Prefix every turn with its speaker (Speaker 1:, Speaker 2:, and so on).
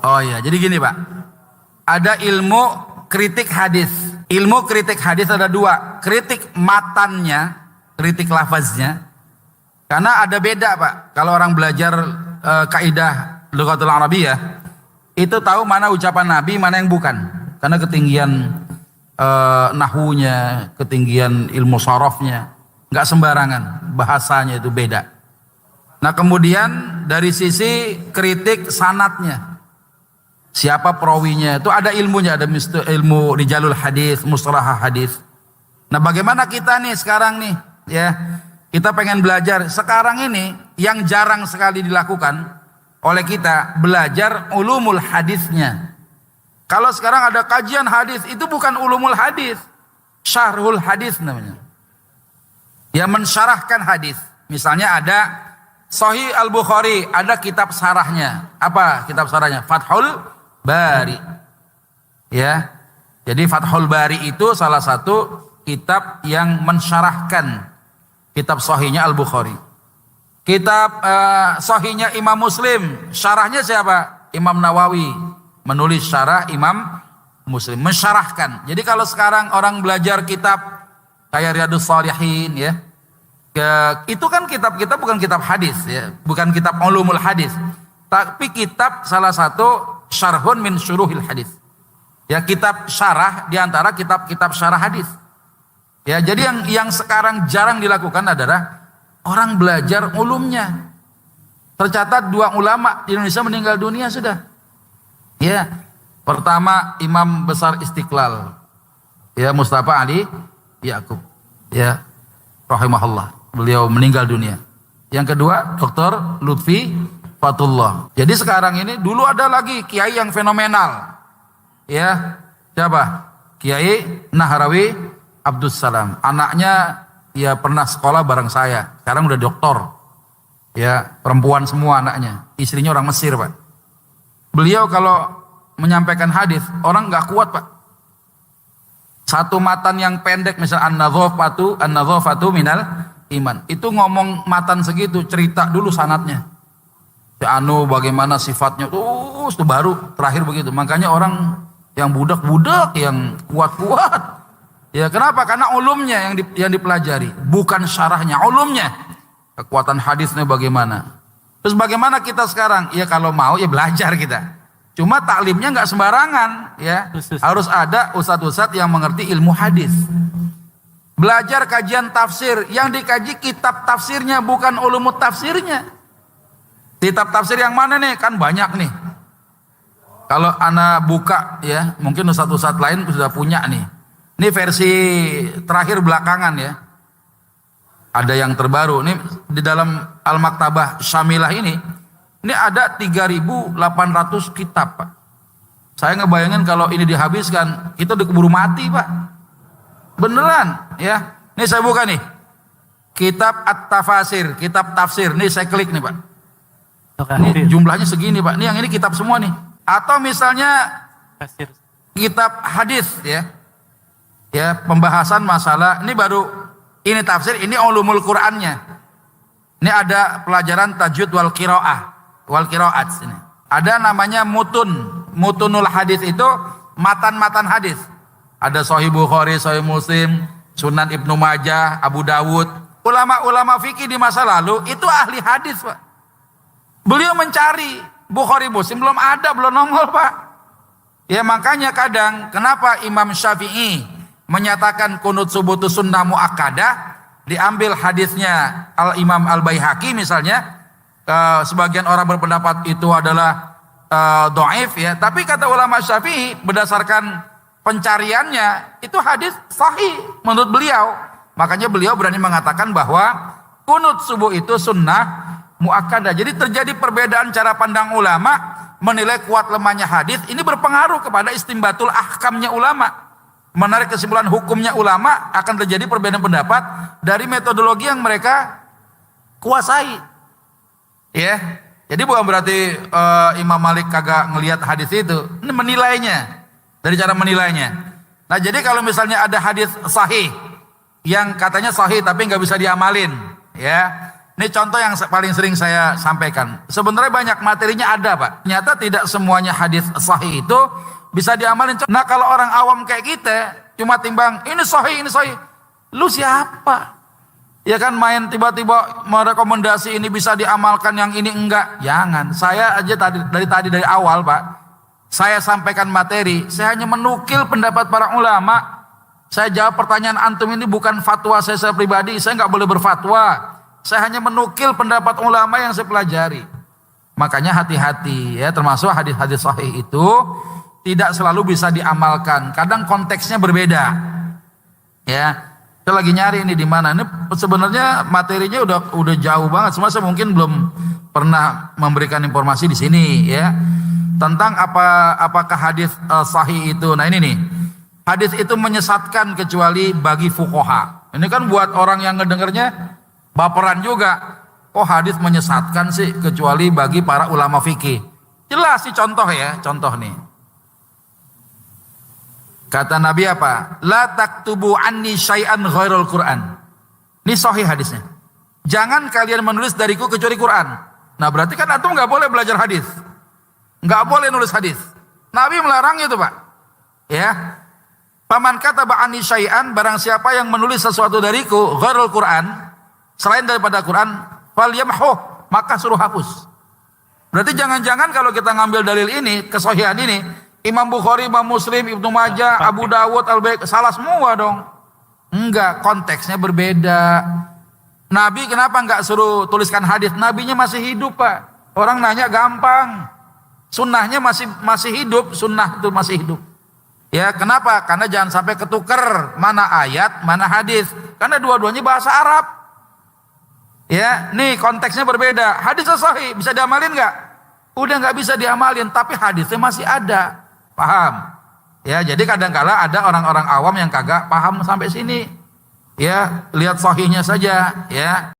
Speaker 1: Oh iya, jadi gini Pak. Ada ilmu kritik hadis. Ilmu kritik hadis ada dua. Kritik matannya, kritik lafaznya. Karena ada beda Pak. Kalau orang belajar kaidah Lughatul Arabiyyah, itu tahu mana ucapan Nabi, mana yang bukan. Karena ketinggian nahwunya, ketinggian ilmu sarafnya, nggak sembarangan. Bahasanya itu beda. Nah kemudian dari sisi kritik sanatnya. Siapa perawinya, itu ada ilmunya, ada ilmu rijalul hadis, mustalah hadis. Nah, bagaimana kita nih sekarang nih, ya? Kita pengen belajar sekarang ini yang jarang sekali dilakukan oleh kita, belajar ulumul hadisnya. Kalau sekarang ada kajian hadis, itu bukan ulumul hadis, syarhul hadis namanya. Ya mensyarahkan hadis. Misalnya ada Sahih Al-Bukhari, ada kitab syarahnya. Apa kitab syarahnya? Fathul Bari, ya. Jadi Fathul Bari itu salah satu kitab yang mensyarahkan kitab Sahihnya Al-Bukhari. Kitab Sahihnya Imam Muslim, syarahnya siapa? Imam Nawawi menulis syarah Imam Muslim, mensyarahkan. Jadi kalau sekarang orang belajar kitab kayak Riyadhus Shalihin, ya, itu kan kitab-kitab bukan kitab hadis, ya, bukan kitab ulumul hadis, tapi kitab salah satu syarhun min syuruhil hadis. Ya, kitab syarah di antara kitab-kitab syarah hadis. Ya, jadi yang sekarang jarang dilakukan adalah orang belajar ulumnya. Tercatat 2 ulama di Indonesia meninggal dunia sudah. Ya, pertama Imam Besar Istiqlal, ya, Mustafa Ali Yaqub, ya, rahimahullah. Beliau meninggal dunia. Yang kedua Dr. Lutfi Fatullah. Jadi sekarang ini, dulu ada lagi kiai yang fenomenal, ya, siapa? Kiai Nahrawi Abdus Salam. Anaknya ya pernah sekolah bareng saya, sekarang udah doktor, ya, perempuan semua anaknya, istrinya orang Mesir Pak. Beliau kalau menyampaikan hadis orang nggak kuat Pak. Satu matan yang pendek, misal an-nadhafatu minal iman, itu ngomong matan segitu, cerita dulu sanatnya. Ya bagaimana sifatnya, itu baru terakhir begitu. Makanya orang yang budak-budak, yang kuat-kuat, ya kenapa? Karena ulumnya yang dipelajari, bukan syarahnya, ulumnya. Kekuatan hadisnya bagaimana. Terus bagaimana kita sekarang? Ya kalau mau ya belajar kita. Cuma taklimnya nggak sembarangan, ya. Harus ada ustadz-ustadz yang mengerti ilmu hadis. Belajar kajian tafsir, yang dikaji kitab tafsirnya, bukan ulumut tafsirnya. Kitab tafsir yang mana nih? Kan banyak nih. Kalau ana buka, ya, mungkin ustadz-ustadz lain sudah punya nih. Ini versi terakhir belakangan, ya. Ada yang terbaru. Ini di dalam Al-Maktabah Syamilah ini ada 3.800 kitab, Pak. Saya ngebayangin kalau ini dihabiskan, kita udah keburu mati, Pak. Beneran, ya. Ini saya buka nih. Kitab At-Tafasir, kitab tafsir. Nih saya klik nih, Pak. Ini jumlahnya segini Pak, ini yang ini kitab semua nih. Atau misalnya kitab hadis, ya, ya, pembahasan masalah, ini baru, ini tafsir, ini ulumul Qur'annya. Ini ada pelajaran tajwid wal qiraat ini. Ada namanya mutunul hadis, itu matan-matan hadis. Ada Sahih Bukhari, Sahih Muslim, Sunan Ibnu Majah, Abu Dawud. Ulama-ulama fikih di masa lalu itu ahli hadis Pak. Beliau mencari Bukhari Muslim, belum ada, belum nongol Pak. Ya makanya kadang kenapa Imam Syafi'i menyatakan kunut subutu sunnah muakkadah, diambil hadisnya Al-Imam Al-Baihaqi misalnya, sebagian orang berpendapat itu adalah dhaif, ya, tapi kata ulama Syafi'i berdasarkan pencariannya itu hadis sahih menurut beliau. Makanya beliau berani mengatakan bahwa kunut subuh itu sunnah muakkadah. Jadi terjadi perbedaan cara pandang ulama menilai kuat lemahnya hadis. Ini berpengaruh kepada istimbatul ahkamnya ulama, menarik kesimpulan hukumnya ulama. Akan terjadi perbedaan pendapat dari metodologi yang mereka kuasai, ya. Jadi bukan berarti Imam Malik kagak ngelihat hadis itu, ini menilainya, dari cara menilainya. Nah jadi kalau misalnya ada hadis sahih yang katanya sahih tapi nggak bisa diamalin, ya, Ini contoh yang paling sering saya sampaikan. Sebenarnya banyak materinya ada, Pak. Ternyata tidak semuanya hadis sahih itu bisa diamalin. Nah, kalau orang awam kayak kita cuma timbang ini sahih, ini sahih. Lu siapa? Ya kan main tiba-tiba merekomendasi ini bisa diamalkan, yang ini enggak. Jangan. Saya aja dari awal, Pak. Saya sampaikan materi, saya hanya menukil pendapat para ulama. Saya jawab pertanyaan antum ini bukan fatwa saya pribadi, saya nggak boleh berfatwa. Saya hanya menukil pendapat ulama yang saya pelajari. Makanya hati-hati ya, termasuk hadis-hadis sahih itu tidak selalu bisa diamalkan. Kadang konteksnya berbeda. Ya, saya lagi nyari ini di mana. Ini sebenarnya materinya udah jauh banget. Semua saya mungkin belum pernah memberikan informasi di sini ya. Tentang apakah hadis sahih itu. Nah ini nih. Hadis itu menyesatkan kecuali bagi fuqaha. Ini kan buat orang yang ngedengernya baperan juga. Oh hadis menyesatkan sih kecuali bagi para ulama fikih. Jelas sih contoh ya, contoh nih. Kata Nabi apa? La taktubu anni syai'an ghairul Qur'an. Ini sahih hadisnya. Jangan kalian menulis dariku kecuali Quran. Nah berarti kan antum nggak boleh belajar hadis, nggak boleh nulis hadis. Nabi melarang itu, Pak. Ya. Paman kata anni syai'an, barang siapa yang menulis sesuatu dariku ghairul Qur'an, selain daripada Quran, falyamhu, maka suruh hapus. Berarti jangan-jangan kalau kita ngambil dalil ini, kesahihan ini, Imam Bukhari, Imam Muslim, Ibnu Majah, Abu Dawud, Al-Baihaqi, salah semua dong. Enggak, konteksnya berbeda. Nabi kenapa enggak suruh tuliskan hadis? Nabinya masih hidup, Pak. Orang nanya gampang. Sunnahnya masih hidup, sunnah itu masih hidup. Ya, kenapa? Karena jangan sampai ketukar mana ayat, mana hadis. Karena dua-duanya bahasa Arab. Ya, nih konteksnya berbeda. Hadis sahih bisa diamalin nggak? Udah nggak bisa diamalin, tapi hadisnya masih ada. Paham? Ya, jadi kadang-kala ada orang-orang awam yang kagak paham sampai sini. Ya, lihat sahihnya saja. Ya,